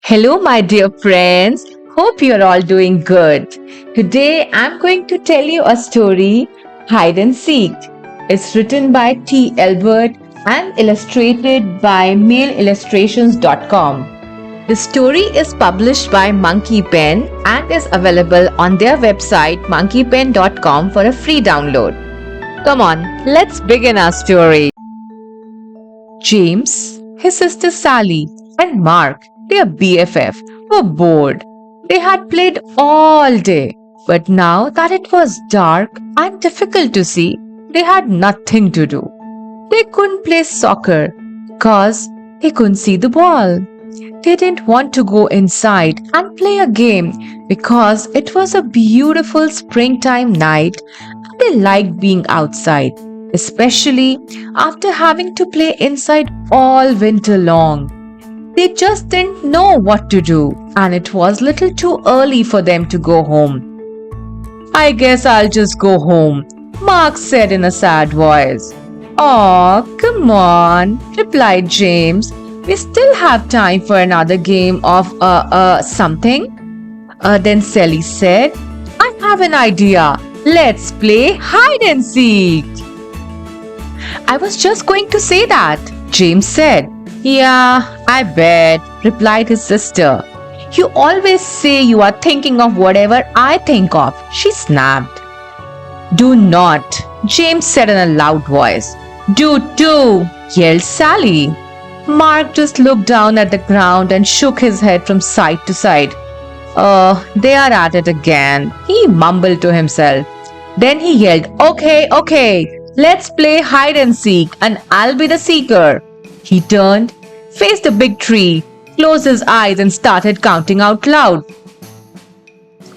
Hello, my dear friends. Hope you're all doing good. Today, I'm going to tell you a story, Hide and Seek. It's written by T. Albert and illustrated by maileillustrations.com. The story is published by Monkey Pen and is available on their website monkeypen.com for a free download. Come on, let's begin our story. James, his sister Sally, and Mark, their BFF, were bored. They had played all day, but now that it was dark and difficult to see, they had nothing to do. They couldn't play soccer because they couldn't see the ball. They didn't want to go inside and play a game because it was a beautiful springtime night and they liked being outside, especially after having to play inside all winter long. They just didn't know what to do, and it was little too early for them to go home. I guess I'll just go home, Mark said in a sad voice. Aw, come on, replied James. We still have time for another game of something. Then Sally said, I have an idea. Let's play hide and seek. I was just going to say that, James said. Yeah, I bet, replied his sister. You always say you are thinking of whatever I think of, she snapped. Do not, James said in a loud voice. Do too, yelled Sally. Mark just looked down at the ground and shook his head from side to side. They are at it again, he mumbled to himself. Then he yelled, Okay, let's play hide and seek and I'll be the seeker. He turned, faced a big tree, closed his eyes and started counting out loud.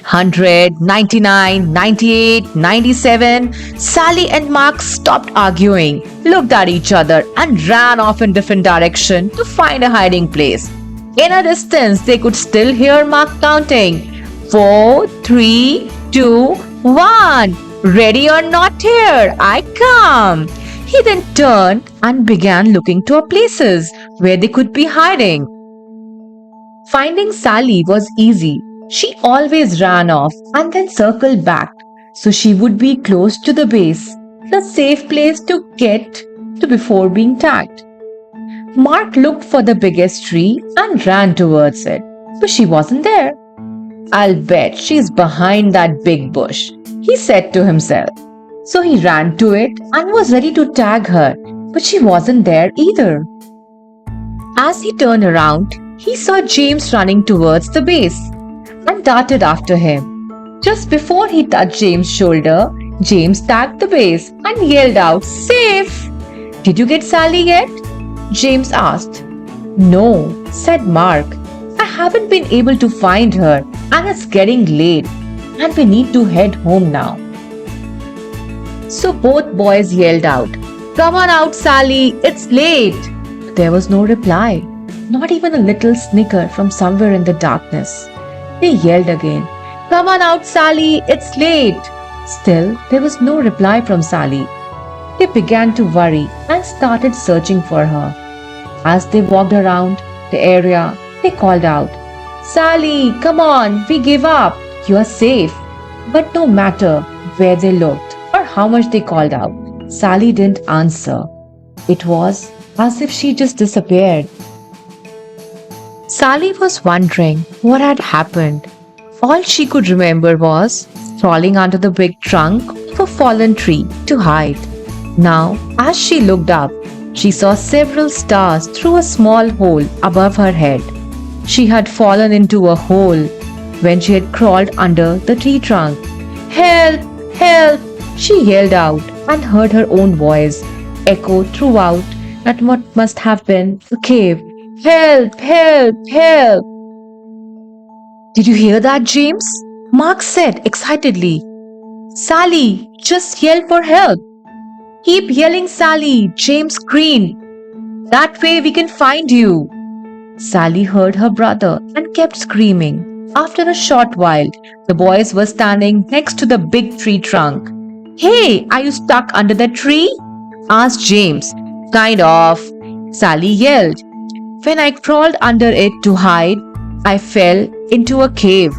100, 99, 98, 97. Sally and Mark stopped arguing, looked at each other and ran off in different directions to find a hiding place. In a distance, they could still hear Mark counting. 4, 3, 2, 1. Ready or not, here I come. He then turned and began looking toward places where they could be hiding. Finding Sally was easy. She always ran off and then circled back, so she would be close to the base, the safe place to get to before being tagged. Mark looked for the biggest tree and ran towards it, but she wasn't there. I'll bet she's behind that big bush, he said to himself. So he ran to it and was ready to tag her, but she wasn't there either. As he turned around, he saw James running towards the base and darted after him. Just before he touched James' shoulder, James tagged the base and yelled out, Safe! Did you get Sally yet? James asked. No, said Mark. I haven't been able to find her and it's getting late and we need to head home now. So both boys yelled out, Come on out, Sally, it's late. But there was no reply, not even a little snicker from somewhere in the darkness. They yelled again, Come on out, Sally, it's late. Still, there was no reply from Sally. They began to worry and started searching for her. As they walked around the area, they called out, Sally, come on, we give up. You are safe. But no matter where they looked or how much they called out, Sally didn't answer. It was as if she just disappeared. Sally was wondering what had happened. All she could remember was crawling under the big trunk of a fallen tree to hide. Now, as she looked up, she saw several stars through a small hole above her head. She had fallen into a hole when she had crawled under the tree trunk. Help! Help! She yelled out and heard her own voice echo throughout at what must have been a cave. Help! Help! Help! Did you hear that, James? Mark said excitedly. Sally, just yell for help. Keep yelling, Sally, James screamed. That way we can find you. Sally heard her brother and kept screaming. After a short while, the boys were standing next to the big tree trunk. Hey, are you stuck under the tree? Asked James. Kind of, Sally yelled. When I crawled under it to hide, I fell into a cave.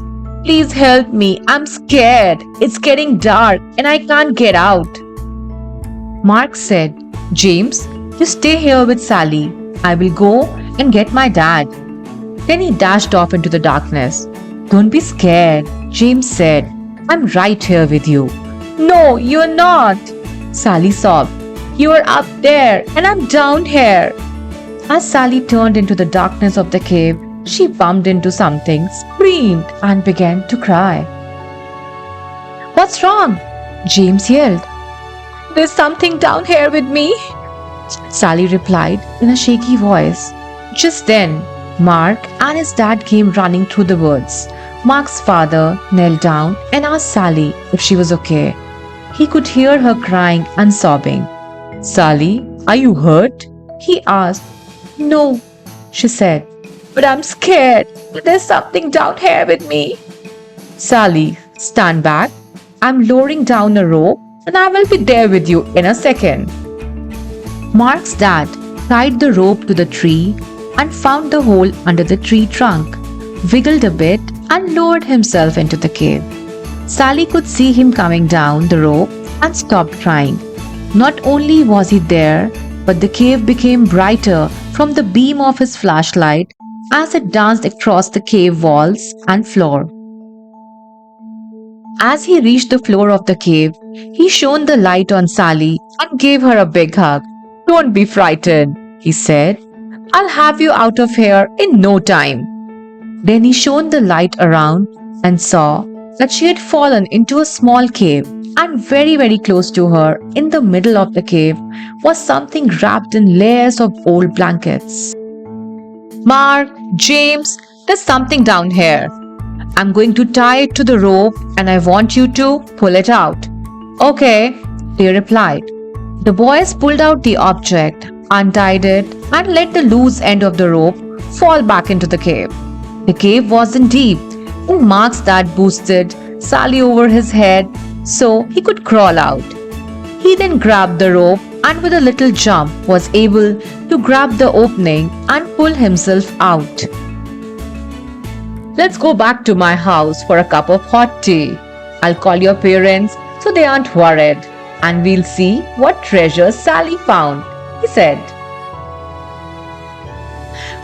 Please help me. I'm scared. It's getting dark and I can't get out. Mark said, James, you stay here with Sally. I will go and get my dad. Then he dashed off into the darkness. Don't be scared, James said. I'm right here with you. No, you're not, Sally sobbed. You are up there and I'm down here. As Sally turned into the darkness of the cave, she bumped into something, screamed, and began to cry. What's wrong? James yelled. There's something down here with me, Sally replied in a shaky voice. Just then, Mark and his dad came running through the woods. Mark's father knelt down and asked Sally if she was okay. He could hear her crying and sobbing. Sally, are you hurt? He asked. No, she said. But I'm scared. There's something down here with me. Sally, stand back. I'm lowering down a rope and I will be there with you in a second. Mark's dad tied the rope to the tree and found the hole under the tree trunk, wiggled a bit and lowered himself into the cave. Sally could see him coming down the rope and stopped crying. Not only was he there, but the cave became brighter from the beam of his flashlight as it danced across the cave walls and floor. As he reached the floor of the cave, he shone the light on Sally and gave her a big hug. Don't be frightened, he said. I'll have you out of here in no time. Then he shone the light around and saw that she had fallen into a small cave, and very close to her, in the middle of the cave, was something wrapped in layers of old blankets. Mark, James, there's something down here. I'm going to tie it to the rope and I want you to pull it out. Okay, they replied. The boys pulled out the object, untied it, and let the loose end of the rope fall back into the cave. The cave wasn't deep, and Mark's dad boosted Sally over his head so he could crawl out. He then grabbed the rope and with a little jump was able to grab the opening and pull himself out. Let's go back to my house for a cup of hot tea. I'll call your parents so they aren't worried, and we'll see what treasure Sally found, he said.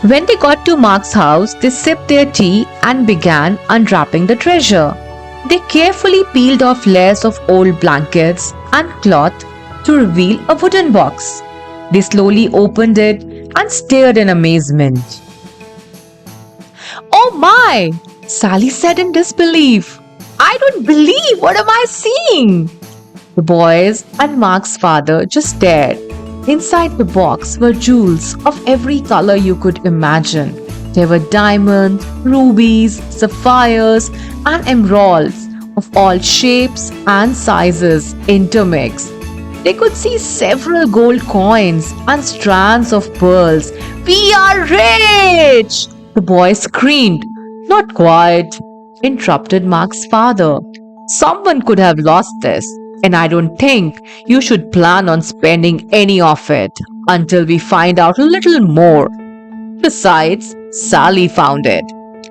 When they got to Mark's house, they sipped their tea and began unwrapping the treasure. They carefully peeled off layers of old blankets and cloth to reveal a wooden box. They slowly opened it and stared in amazement. Oh my! Sally said in disbelief. I don't believe what am I seeing? The boys and Mark's father just stared. Inside the box were jewels of every color you could imagine. There were diamonds, rubies, sapphires, and emeralds of all shapes and sizes intermixed. They could see several gold coins and strands of pearls. We are rich! The boy screamed. Not quite, interrupted Mark's father. Someone could have lost this, and I don't think you should plan on spending any of it until we find out a little more. Besides, Sally found it.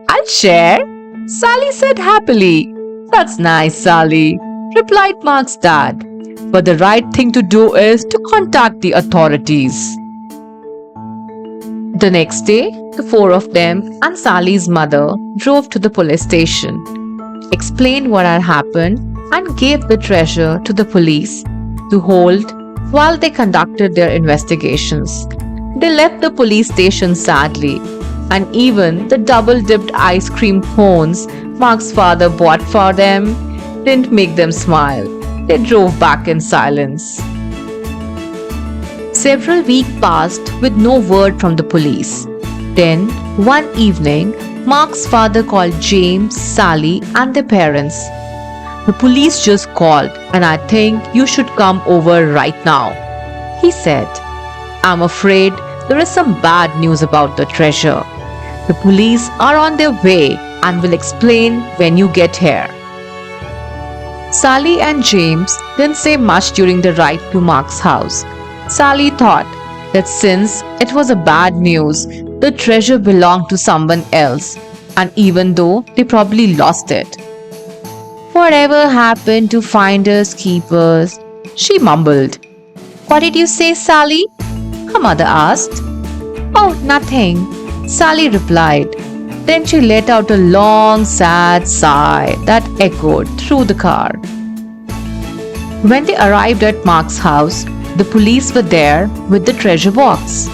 I'll share, Sally said happily. That's nice, Sally, replied Mark's dad. But the right thing to do is to contact the authorities. The next day, the four of them and Sally's mother drove to the police station, explained what had happened, and gave the treasure to the police to hold while they conducted their investigations. They left the police station sadly, and even the double-dipped ice cream cones Mark's father bought for them didn't make them smile. They drove back in silence. Several weeks passed with no word from the police. Then, one evening, Mark's father called James, Sally, and their parents. The police just called, and I think you should come over right now, he said. I'm afraid there is some bad news about the treasure. The police are on their way and will explain when you get here. Sally and James didn't say much during the ride to Mark's house. Sally thought that since it was a bad news, the treasure belonged to someone else. and even though they probably lost it. Whatever happened to finders keepers? She mumbled. What did you say, Sally? Her mother asked. Oh, nothing, Sally replied. Then she let out a long, sad sigh that echoed through the car. When they arrived at Mark's house, the police were there with the treasure box.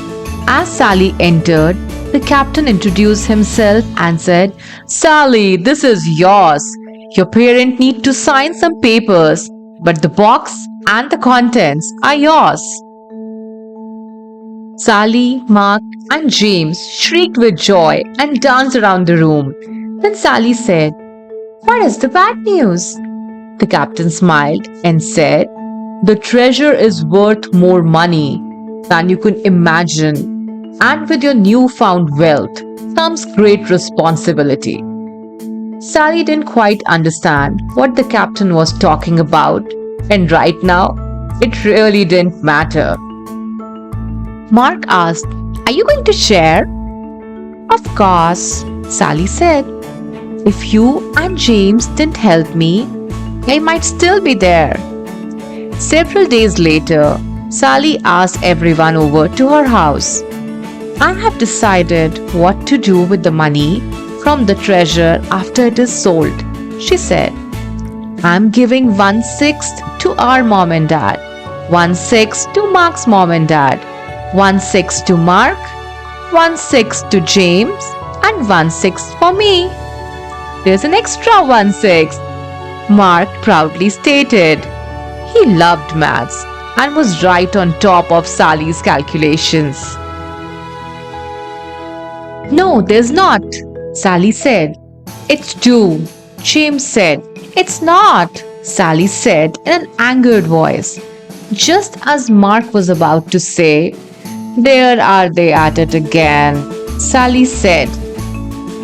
As Sally entered, the captain introduced himself and said, Sally, this is yours. Your parent need to sign some papers, but the box and the contents are yours. Sally, Mark, and James shrieked with joy and danced around the room. Then Sally said, What is the bad news? The captain smiled and said, The treasure is worth more money than you can imagine, and with your newfound wealth comes great responsibility. Sally didn't quite understand what the captain was talking about, and right now, it really didn't matter. Mark asked, Are you going to share? Of course, Sally said. If you and James didn't help me, I might still be there. Several days later, Sally asked everyone over to her house. I have decided what to do with the money from the treasure after it is sold, she said. I'm giving 1/6 to our mom and dad, 1/6 to Mark's mom and dad, 1/6 to Mark, 1/6 to James, and 1/6 for me. There's an extra 1/6, Mark proudly stated. He loved maths and was right on top of Sally's calculations. No, there's not, Sally said. It's 2, James said. It's not, Sally said in an angered voice. Just as Mark was about to say, There are they at it again, Sally said.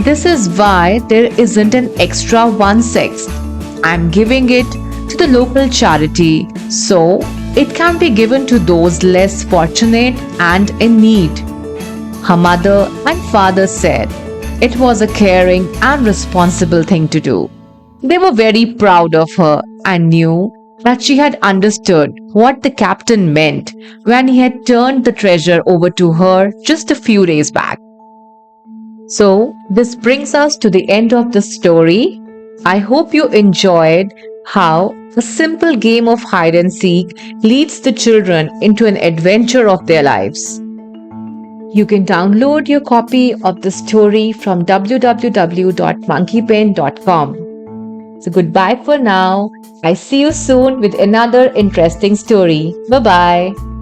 This is why there isn't an extra 1/6. I'm giving it to the local charity so it can be given to those less fortunate and in need. Her mother and father said it was a caring and responsible thing to do. They were very proud of her and knew that she had understood what the captain meant when he had turned the treasure over to her just a few days back. So, this brings us to the end of the story. I hope you enjoyed how a simple game of hide and seek leads the children into an adventure of their lives. You can download your copy of the story from www.monkeypen.com. So goodbye for now. I see you soon with another interesting story. Bye-bye.